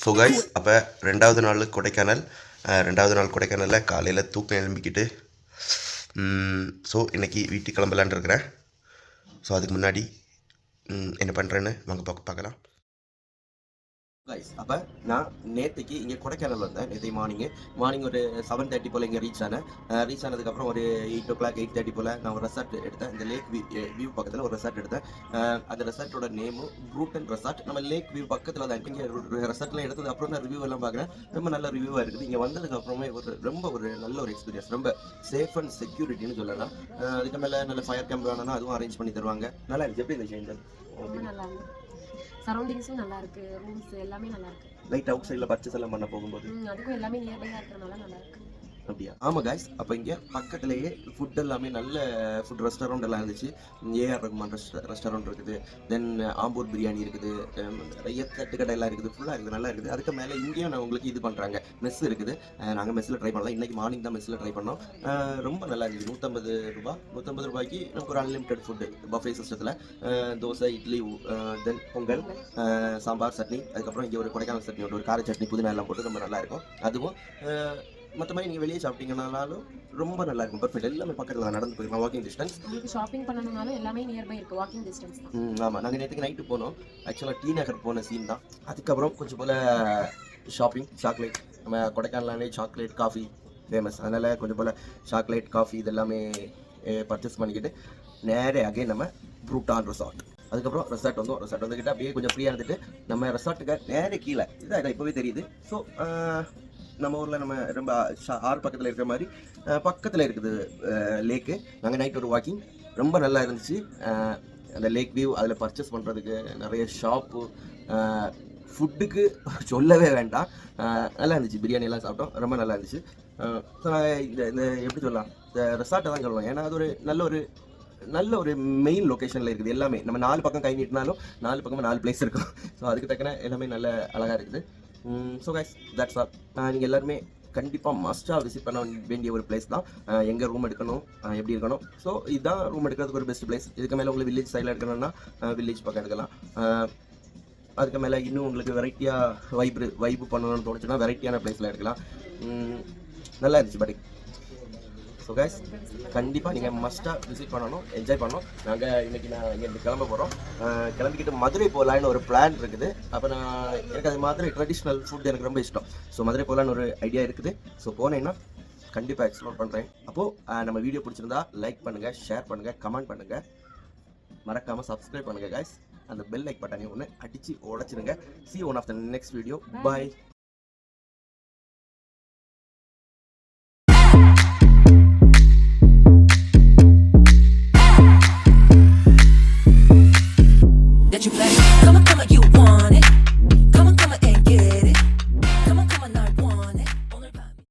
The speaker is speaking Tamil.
ஸோ கைஸ், அப்போ ரெண்டாவது நாள் கொடைக்கானலில் காலையில் தூக்கம் எழும்பிக்கிட்டு ஸோ இன்றைக்கி வீட்டுக்கு கிளம்பலான்னு இருக்கிறேன். ஸோ அதுக்கு முன்னாடி என்ன பண்ணுறேன்னு வாங்க பார்க்கலாம். கைஸ், அப்போ நான் நேற்றுக்கு இங்கே கொடைக்கானல் வந்தேன். நேற்று மார்னிங் ஒரு 7:30 போல் இங்கே ரீச் ஆனதுக்கப்புறம் ஒரு 8 o'clock 8:30 போல் நான் ஒரு ரெசார்ட் எடுத்தேன். இந்த லேக் வியூ பக்கத்தில் ஒரு ரெசார்ட் எடுத்தேன். அந்த ரெசார்ட்டோட நேமு ப்ரூட்டன் ரெசார்ட். நம்ம லேக் வியூ பக்கத்தில் தான் இங்கே ரெசார்ட்லாம் எடுத்தது அப்புறம் நான் ரிவ்யூ எல்லாம் பார்க்குறேன். ரொம்ப நல்ல ரிவ்யூவாக இருக்குது. இங்கே வந்ததுக்கப்புறமே ஒரு நல்ல ஒரு எக்ஸ்பீரியன்ஸ், ரொம்ப சேஃப் அண்ட் செக்யூரிட்டின்னு சொல்லலாம். அதுக்கு மேலே நல்ல ஃபயர் கேம்ப் வேணும்னா அதுவும் அரேஞ்ச் பண்ணி தருவாங்க. நல்லா இருந்துச்சு. எப்படி இருந்துச்சு இந்த சரௌண்டிங்ஸும் நல்லா இருக்கு, ரூம்ஸ் எல்லாமே நல்லா இருக்கு. லைட் அவுட் சைடில் பர்ச்சேஸ் எல்லாம் பண்ண போகும்போது அதுக்கும் எல்லாமே நியர்பையா இருக்கறனால நல்லா இருக்கு. அப்படியா? ஆமாம் கைஸ், அப்போ இங்கே பக்கத்துலேயே ஃபுட் எல்லாமே நல்ல ஃபுட் ரெஸ்டாரண்ட் எல்லாம் இருந்துச்சு. ஏஆர் ரகுமான் ரெஸ்டாரண்ட் இருக்குது, தென் ஆம்பூர் பிரியாணி இருக்குது, நிறைய தட்டுக்கடை எல்லாம் இருக்குது, ஃபுல்லாக இருக்குது, நல்லா இருக்குது. அதுக்கு மேலே இங்கேயும் நான் உங்களுக்கு இது பண்ணுறாங்க, மெஸ் இருக்குது. நாங்கள் மெஸ்ஸில் ட்ரை பண்ணலாம். இன்றைக்கி மார்னிங் தான் மெஸ்ஸில் ட்ரை பண்ணோம். ரொம்ப நல்லா இருந்துச்சு. 150 ரூபாய்க்கு நமக்கு ஒரு அன்லிமிட்டட் ஃபுட்டு பஃபே சிஸ்டத்தில். தோசை, இட்லி, தென் பொங்கல், சாம்பார், சட்னி, அதுக்கப்புறம் இங்கே ஒரு கொடைக்கானல் சட்னி, ஒரு கார சட்னி, புதினா எல்லாம் போட்டு ரொம்ப நல்லாயிருக்கும். அதுவும் மற்ற மாதிரி நீங்கள் வெளியே சாப்பிட்டீங்கனாலும் ரொம்ப நல்லா இருக்கும். பர்ஃபெக்ட். எல்லாமே பக்கத்தில் தான், நடந்து போயிருக்கலாம். Walking distance. உங்களுக்கு ஷாப்பிங் பண்ணணும்னாலும் எல்லாமே நியர்பை இருக்குது, வாக்கிங் டிஸ்டன்ஸ் தான். ஆமாம். நாங்கள் நேற்றுக்கு நைட்டு போனோம். ஆக்சுவலாக டி நகர் போன சீன் தான். அதுக்கப்புறம் கொஞ்சம் போல் ஷாப்பிங், சாக்லேட், நம்ம கொடைக்கானலாலே சாக்லேட் காஃபி ஃபேமஸ். அதனால் கொஞ்சம் போல் சாக்லேட் காஃபி இதெல்லாமே பர்ச்சேஸ் பண்ணிக்கிட்டு நேரே அகைன் நம்ம ப்ரூட்டான் ரெசார்ட். அதுக்கப்புறம் ரெசார்ட் வந்துக்கிட்டு அப்படியே கொஞ்சம் ஃப்ரீயாக இருந்துட்டு நம்ம ரெசார்ட்டுக்கு நேரே கீழே இதான் இப்போவே தெரியுது. ஸோ நம்ம ஊரில் நம்ம ரொம்ப ஆறு பக்கத்தில் இருக்கிற மாதிரி பக்கத்தில் இருக்குது லேக்கு. நாங்கள் நைட் ஒரு வாக்கிங் ரொம்ப நல்லா இருந்துச்சு. அந்த லேக் வியூ, அதில் பர்ச்சேஸ் பண்ணுறதுக்கு நிறைய ஷாப்பு, ஃபுட்டுக்கு சொல்லவே வேண்டாம், நல்லா இருந்துச்சு. பிரியாணி எல்லாம் சாப்பிட்டோம், ரொம்ப நல்லா இருந்துச்சு. ஸோ இந்த எப்படி சொல்லலாம், இந்த ரெசார்ட்டை தான் சொல்லலாம். ஏன்னா அது ஒரு நல்ல ஒரு மெயின் லொக்கேஷனில் இருக்குது. எல்லாமே நம்ம 4 பக்கம் கை நீட்டினாலும் 4 பக்கமும் 4 பிளேஸ் இருக்கும். ஸோ அதுக்கு தக்கன எல்லாமே நல்ல அழகாக இருக்குது. So guys, that's all. நீங்கள் எல்லாருமே கண்டிப்பாக மஸ்ட்டாக விசிட் பண்ண வேண்டிய ஒரு பிளேஸ் தான். எங்கே ரூம் எடுக்கணும், எப்படி இருக்கணும். ஸோ இதுதான் ரூம் எடுக்கிறதுக்கு ஒரு பெஸ்ட் பிளேஸ். இதுக்கு மேலே உங்களுக்கு வில்லேஜ் சைடில் எடுக்கணும்னா வில்லேஜ் பக்கம் எடுக்கலாம். அதுக்கு மேலே இன்னும் உங்களுக்கு வெரைட்டியாக வைப்பு பண்ணணும்னு தோணுச்சுன்னா வெரைட்டியான பிளேஸில் எடுக்கலாம். நல்லா இருந்துச்சு. பட் ஸோ கைஸ், கண்டிப்பாக நீங்கள் மஸ்ட்டாக விசிட் பண்ணணும், என்ஜாய் பண்ணணும். நான் இங்கேருந்து கிளம்ப போகிறோம். கிளம்பிக்கிட்டு மதுரை போகலான்னு ஒரு பிளான் இருக்குது. அப்போ எனக்கு அது மதுரை ட்ரெடிஷ்னல் ஃபுட் எனக்கு ரொம்ப இஷ்டம். ஸோ மதுரை போகலான்னு ஒரு ஐடியா இருக்குது. ஸோ போனேன்னா கண்டிப்பாக எக்ஸ்ப்ளோர் பண்ணுறேன். அப்போது நம்ம வீடியோ பிடிச்சிருந்தா லைக் பண்ணுங்கள், ஷேர் பண்ணுங்கள், கமெண்ட் பண்ணுங்கள், மறக்காமல் சப்ஸ்கிரைப் பண்ணுங்கள் கைஸ். அந்த பெல் லைக் பட்டனை ஒன்று அடித்து உடச்சிருங்க. see you one of the next video. Bye. That you play. Come on.